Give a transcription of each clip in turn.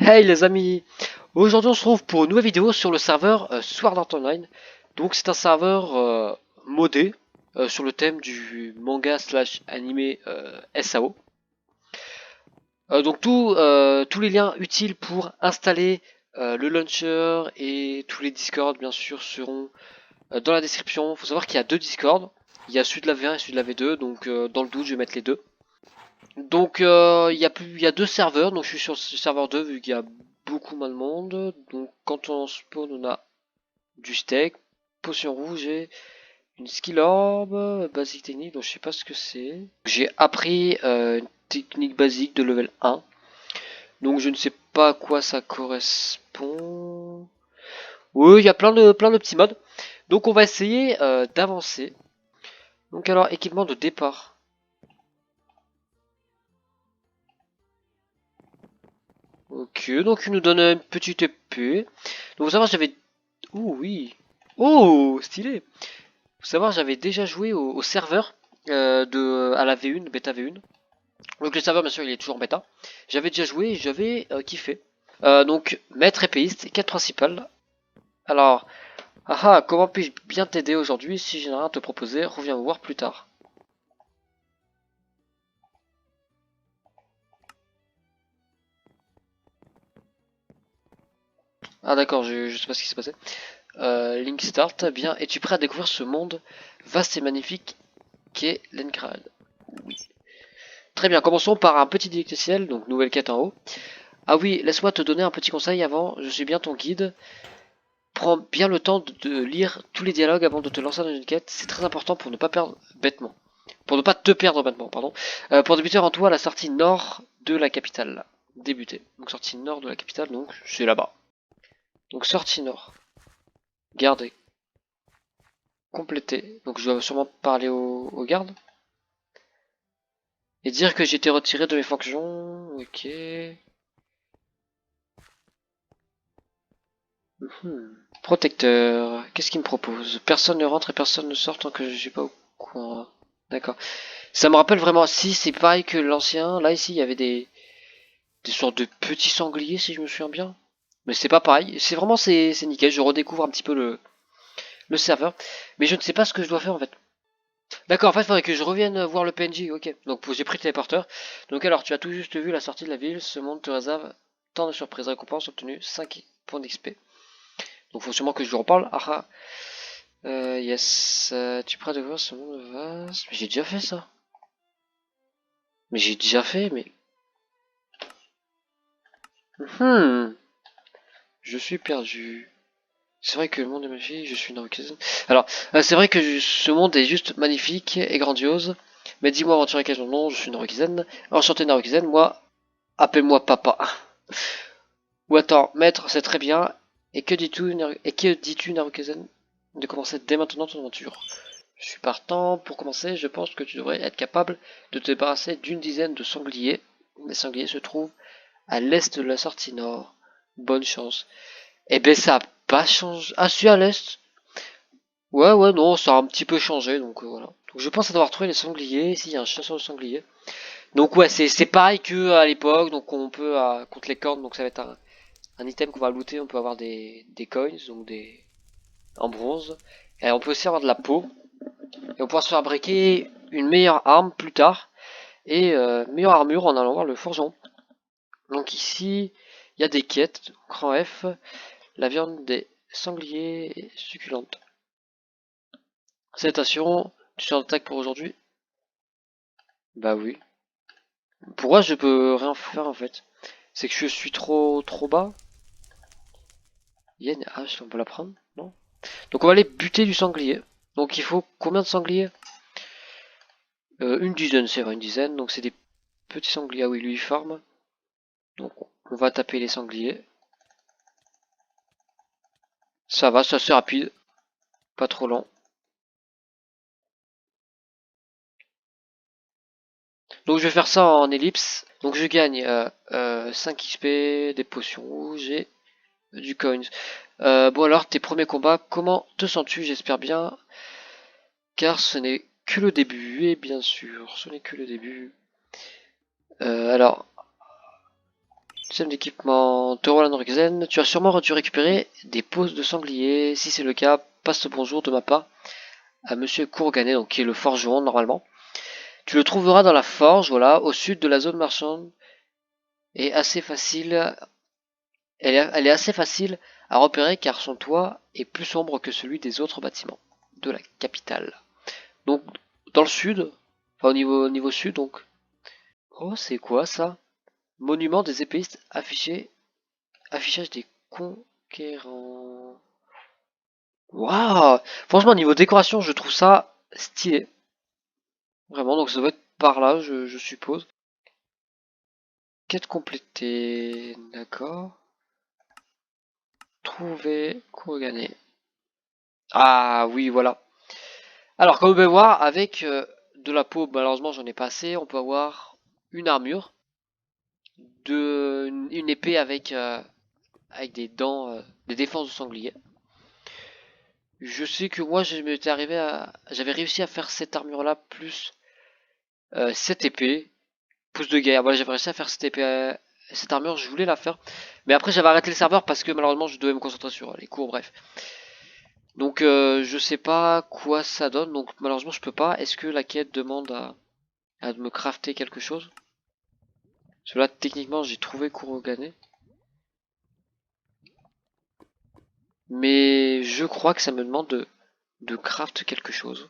Hey les amis! Aujourd'hui on se retrouve pour une nouvelle vidéo sur le serveur Sword Art Online. Donc c'est un serveur modé sur le thème du manga slash animé SAO. Tous les liens utiles pour installer le launcher et tous les discords bien sûr seront dans la description. Faut savoir qu'il y a deux discords. Il y a celui de la V1 et celui de la V2, donc dans le doute je vais mettre les deux. Donc il y a deux serveurs, donc je suis sur le serveur 2 vu qu'il y a beaucoup moins de monde. Donc quand on spawn on a du steak, potion rouge et une skill orb, basique technique, donc je sais pas ce que c'est. J'ai appris une technique basique de level 1, donc je ne sais pas à quoi ça correspond. Oui, il y a plein de petits modes. Donc on va essayer d'avancer. Donc alors équipement de départ. Ok, donc il nous donne une petite épée. Donc vous savoir j'avais... Oh oui. Oh, stylé. Faut savoir j'avais déjà joué au serveur à la V1, bêta V1. Donc le serveur bien sûr il est toujours en bêta. J'avais déjà joué et j'avais kiffé. Donc maître épéiste, quête principale. Alors, comment puis-je bien t'aider aujourd'hui? Si j'ai rien à te proposer, reviens me voir plus tard. Ah d'accord, je sais pas ce qui s'est passé. Link Start, bien. Es-tu prêt à découvrir ce monde vaste et magnifique qu'est l'Enkrad? Oui. Très bien, commençons par un petit dictatiel, donc nouvelle quête en haut. Ah oui, laisse-moi te donner un petit conseil avant, je suis bien ton guide. Prends bien le temps de lire tous les dialogues avant de te lancer dans une quête, c'est très important pour ne pas perdre bêtement. Pour ne pas te perdre bêtement, pardon. Pour débuter, rends-toi à la sortie nord de la capitale. Débuter. Donc sortie nord de la capitale, donc c'est là-bas. Donc sortie nord. Garder. Compléter. Donc je dois sûrement parler au garde. Et dire que j'ai été retiré de mes fonctions. Ok. Protecteur. Qu'est-ce qu'il me propose? Personne ne rentre et personne ne sort tant que je suis pas au courant. D'accord. Ça me rappelle vraiment. Si c'est pareil que l'ancien. Là ici il y avait des sortes de petits sangliers si je me souviens bien. Mais c'est pas pareil. C'est vraiment c'est nickel. Je redécouvre un petit peu le serveur. Mais je ne sais pas ce que je dois faire en fait. D'accord, en fait, il faudrait que je revienne voir le PNJ. Ok. Donc j'ai pris le téléporteur. Donc alors, tu as tout juste vu la sortie de la ville. Ce monde te réserve tant de surprises. Récompense obtenue 5 points d'XP. Donc faut sûrement que je lui reparle. Ah ah. Yes. Tu pourras découvrir ce monde vaste. Mais j'ai déjà fait ça. Mais j'ai déjà fait, mais. Hmm. Je suis perdu. C'est vrai que le monde est magnifique, je suis Narukizen. Alors, c'est vrai que ce monde est juste magnifique et grandiose. Mais dis-moi, aventurier, quel est ton nom? Je suis Narukizen. Enchanté Narukizen, moi, appelle-moi papa. Ou attends, maître, c'est très bien. Et que dis-tu, Narukizen, de commencer dès maintenant ton aventure? Je suis partant. Pour commencer, je pense que tu devrais être capable de te débarrasser d'une dizaine de sangliers. Les sangliers se trouvent à l'est de la sortie nord. Bonne chance. Eh ben ça a pas changé. Ah, si à l'est. Ouais, ouais, non, ça a un petit peu changé, donc voilà. Donc je pense avoir trouvé les sangliers. Ici, il y a un chasseur de sangliers. Donc ouais, c'est pareil que à l'époque. Donc on peut contre les cornes. Donc ça va être un item qu'on va looter. On peut avoir des coins, donc des en bronze. Et on peut aussi avoir de la peau. Et on pourra se fabriquer une meilleure arme plus tard. Et meilleure armure en allant voir le forgeron. Donc ici, il y a des quêtes. Cran F. La viande des sangliers est succulente. Salutations. Tu sors d'attaque pour aujourd'hui? Bah oui. Pourquoi je peux rien faire en fait? C'est que je suis trop bas? Yen H, on peut la prendre? Non? Donc on va aller buter du sanglier. Donc il faut combien de sangliers? Une dizaine, c'est vrai, une dizaine. Donc c'est des petits sangliers. Ah oui, lui il farm. Donc on va taper les sangliers. Ça va, c'est assez rapide. Pas trop lent. Donc je vais faire ça en ellipse. Donc je gagne 5 XP, des potions rouges et du coins. Bon alors, tes premiers combats, comment te sens-tu? J'espère bien. Car ce n'est que le début, et bien sûr, ce n'est que le début. Alors, Système d'équipement de Roland Rexen. Tu as sûrement dû récupérer des peaux de sanglier. Si c'est le cas, passe le bonjour de ma part à Monsieur Courganet, donc qui est le forgeron normalement. Tu le trouveras dans la forge, voilà, au sud de la zone marchande. Et assez facile. Elle est assez facile à repérer car son toit est plus sombre que celui des autres bâtiments de la capitale. Donc dans le sud, enfin au niveau sud donc. Oh c'est quoi ça? Monument des épéistes affiché, affichage des conquérants. Waouh! Franchement niveau décoration je trouve ça stylé. Vraiment donc ça doit être par là je suppose. Quête complétée, d'accord. Trouver, gagner. Ah oui voilà. Alors, comme vous pouvez voir, avec de la peau, malheureusement j'en ai pas assez, on peut avoir une armure, une épée avec, avec des dents, des défenses de sanglier. Je sais que moi j'avais réussi à faire cette armure là plus cette épée, pouce de guerre. Voilà, j'avais réussi à faire cette épée, cette armure, je voulais la faire. Mais après j'avais arrêté le serveur parce que malheureusement je devais me concentrer sur les cours, bref. Donc je sais pas quoi ça donne, donc malheureusement je peux pas. Est-ce que la quête demande à me crafter quelque chose? Parce que là, techniquement, j'ai trouvé Kurogane. Mais je crois que ça me demande de craft quelque chose.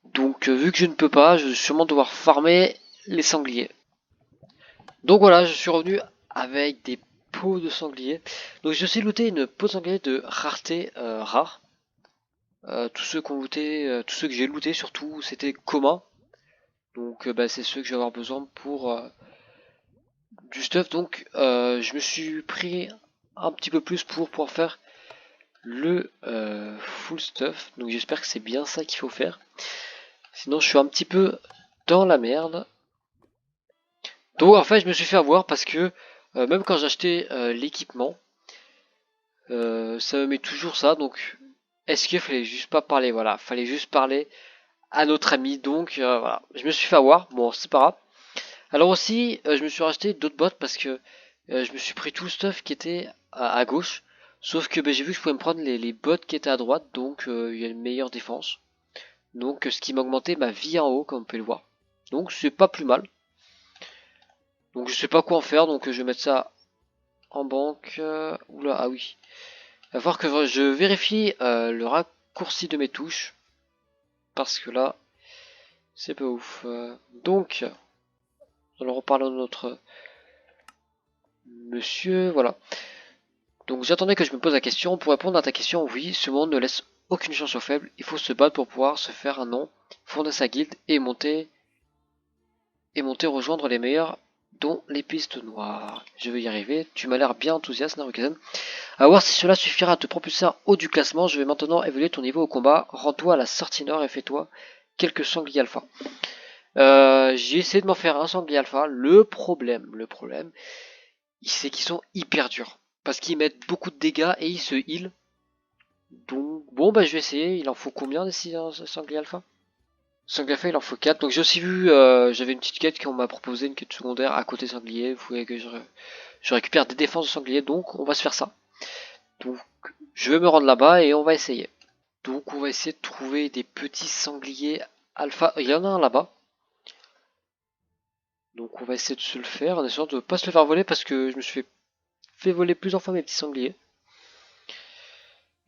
Donc, vu que je ne peux pas, je vais sûrement devoir farmer les sangliers. Donc voilà, je suis revenu avec des peaux de sanglier. Donc j'ai aussi looté une peau de sanglier de rareté rare. Tous ceux qu'on looté, tous ceux que j'ai looté surtout, c'était commun. Donc bah, c'est ceux que je vais avoir besoin pour du stuff. Donc je me suis pris un petit peu plus pour pouvoir faire le full stuff. Donc j'espère que c'est bien ça qu'il faut faire. Sinon je suis un petit peu dans la merde. Donc en fait je me suis fait avoir parce que même quand j'achetais l'équipement, ça me met toujours ça. Donc est-ce qu'il fallait juste pas parler? Voilà, fallait juste parler à notre ami. Donc voilà, je me suis fait avoir. Bon c'est pas grave. Alors aussi je me suis racheté d'autres bots parce que je me suis pris tout le stuff qui était à gauche. Sauf que j'ai vu que je pouvais me prendre les bots qui étaient à droite. Donc il y a une meilleure défense. Donc ce qui m'a augmenté ma vie en haut comme vous pouvez le voir. Donc c'est pas plus mal. Donc je sais pas quoi en faire, donc je vais mettre ça en banque. Oula, ah oui. Il va falloir que je vérifie le raccourci de mes touches. Parce que là, c'est pas ouf. Donc, nous allons reparler de notre monsieur. Voilà. Donc j'attendais que je me pose la question. Pour répondre à ta question, oui, ce monde ne laisse aucune chance aux faibles. Il faut se battre pour pouvoir se faire un nom, fonder sa guilde et monter rejoindre les meilleurs, dont les pistes noires. Je vais y arriver. Tu m'as l'air bien enthousiaste, Narukazen. À voir si cela suffira à te propulser en haut du classement. Je vais maintenant évaluer ton niveau au combat. Rends-toi à la sortie nord et fais-toi quelques sangliers alpha. J'ai essayé de m'en faire un sanglier alpha. Le problème, c'est qu'ils sont hyper durs. Parce qu'ils mettent beaucoup de dégâts et ils se heal. Donc, bon, bah, je vais essayer. Il en faut combien des sangliers alpha? Sanglier alpha, il en faut 4. Donc, j'ai aussi vu, j'avais une petite quête qu'on m'a proposé, une quête secondaire à côté sanglier. Vous voyez que je récupère des défenses de sanglier. Donc, on va se faire ça. Donc, je vais me rendre là-bas et on va essayer. Donc, on va essayer de trouver des petits sangliers alpha. Il y en a un là-bas. Donc, on va essayer de se le faire en essayant de ne pas se le faire voler parce que je me suis fait voler plusieurs fois mes petits sangliers.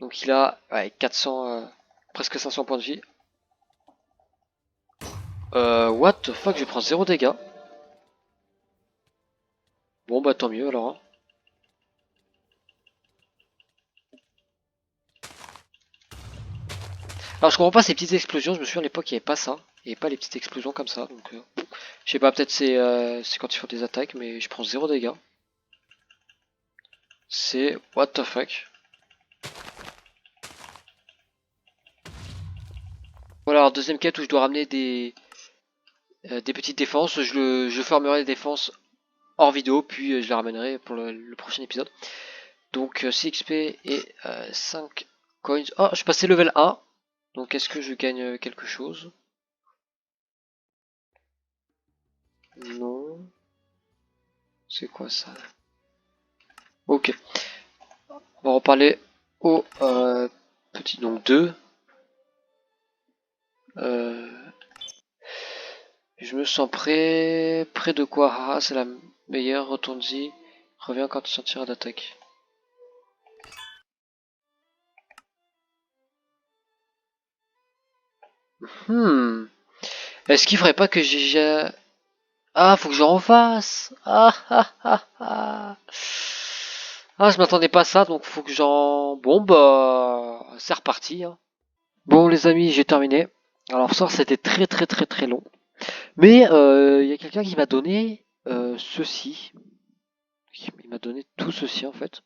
Donc, il a ouais, 400, presque 500 points de vie. What the fuck, je prends 0 dégâts. Bon, bah tant mieux alors. Hein. Alors, je comprends pas ces petites explosions. Je me souviens à l'époque, il n'y avait pas ça. Il n'y avait pas les petites explosions comme ça. Donc, je sais pas, peut-être c'est quand ils font des attaques, mais je prends 0 dégâts. C'est what the fuck. Voilà, alors deuxième quête où je dois ramener des petites défenses. Je formerai les défenses hors vidéo, puis je les ramènerai pour le prochain épisode. Donc 6 XP et 5 coins. Oh, je passais level 1. Donc est-ce que je gagne quelque chose? Non. C'est quoi ça? Ok. On va reparler au petit donc 2. Je me sens prêt. Près de quoi? Ah, c'est la meilleure. Retourne-y. Reviens quand tu sentiras d'attaque. Hmm. Est-ce qu'il faudrait pas que j'ai... Ah, faut que je refasse. Ah, ah, ah, ah. Ah, je m'attendais pas à ça, donc faut que j'en... Bon, bah... C'est reparti, hein. Bon, les amis, j'ai terminé. Alors, ça, c'était très, très, très, très long. Mais, il y a quelqu'un qui m'a donné ceci. Il m'a donné tout ceci, en fait.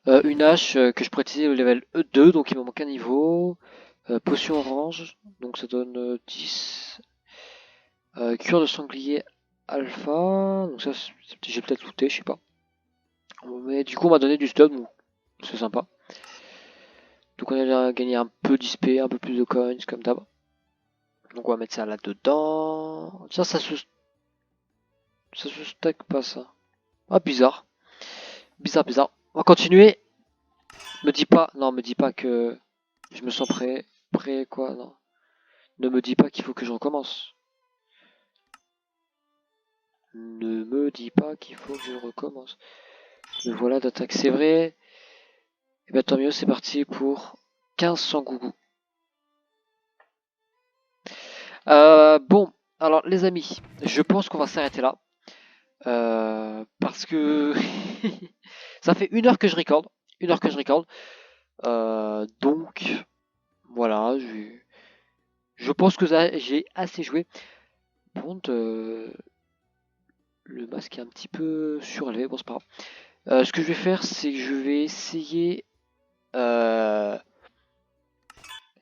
Une hache que je pourrais utiliser au level E2, donc il me manque un niveau. Potion orange, donc ça donne 10. Cure de sanglier alpha, donc ça j'ai peut-être looté, je sais pas. Mais du coup on m'a donné du stuff, donc c'est sympa. Donc on a gagné un peu d'XP, un peu plus de coins comme d'hab. Donc on va mettre ça là-dedans. Tiens, ça se stack pas ça. Ah bizarre. Bizarre, bizarre. On va continuer. Me dis pas, non, me dis pas que je me sens prêt. Prêt quoi, non. Ne me dis pas qu'il faut que je recommence. Ne me dis pas qu'il faut que je recommence. Me voilà d'attaque, c'est vrai. Et bah tant mieux, c'est parti pour 1500 gougou. Bon, alors les amis, je pense qu'on va s'arrêter là. Parce que ça fait 1 heure que je recorde. 1 heure que je recorde. Donc, voilà, je pense que j'ai assez joué. Par contre, le masque est un petit peu surélevé, bon c'est pas grave. Ce que je vais faire, c'est que je vais essayer...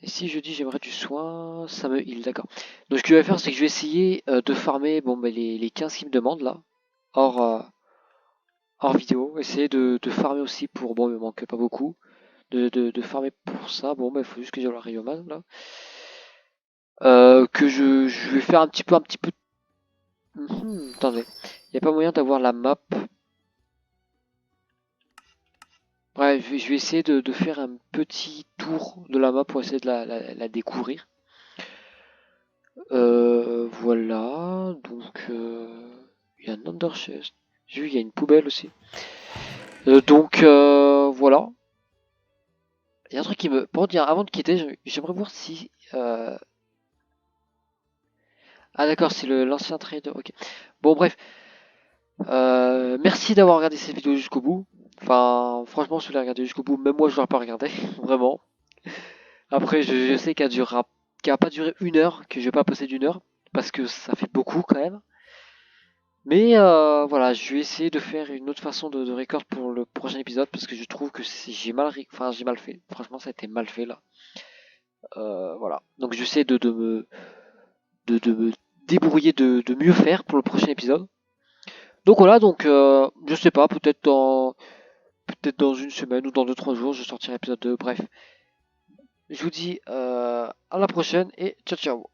Et si je dis j'aimerais du soin, ça me heal, d'accord. Donc ce que je vais faire, c'est que je vais essayer de farmer bon, bah, les 15 qui me demandent là, hors, hors vidéo. Essayer de farmer aussi pour, bon, il me manque pas beaucoup, de farmer pour ça. Bon, bah, il faut juste que j'ai le Rayoman là. Que je vais faire un petit peu. Attendez, il n'y a pas moyen d'avoir la map. Ouais, je vais essayer de faire un petit tour de la map pour essayer de la découvrir. Voilà, donc il y a un underchest. J'ai vu, il y a une poubelle aussi. Donc voilà. Il y a un truc qui me. Pour dire, avant de quitter, j'aimerais voir si. Ah d'accord, c'est l'ancien trader. Ok. Bon bref. Merci d'avoir regardé cette vidéo jusqu'au bout. Enfin, franchement, si vous l'avez regardé jusqu'au bout, même moi je l'aurais pas regardé, vraiment. Après, je sais qu'elle va pas durer 1 heure, que je vais pas passer d'1 heure, parce que ça fait beaucoup quand même. Mais voilà, je vais essayer de faire une autre façon de record pour le prochain épisode parce que je trouve que j'ai mal fait. Franchement, ça a été mal fait là. Voilà. Donc j'essaie de me débrouiller de mieux faire pour le prochain épisode. Donc voilà, donc je sais pas, peut-être dans 1 semaine ou dans 2 3 jours, je sortirai l'épisode 2. Bref, je vous dis à la prochaine et ciao ciao.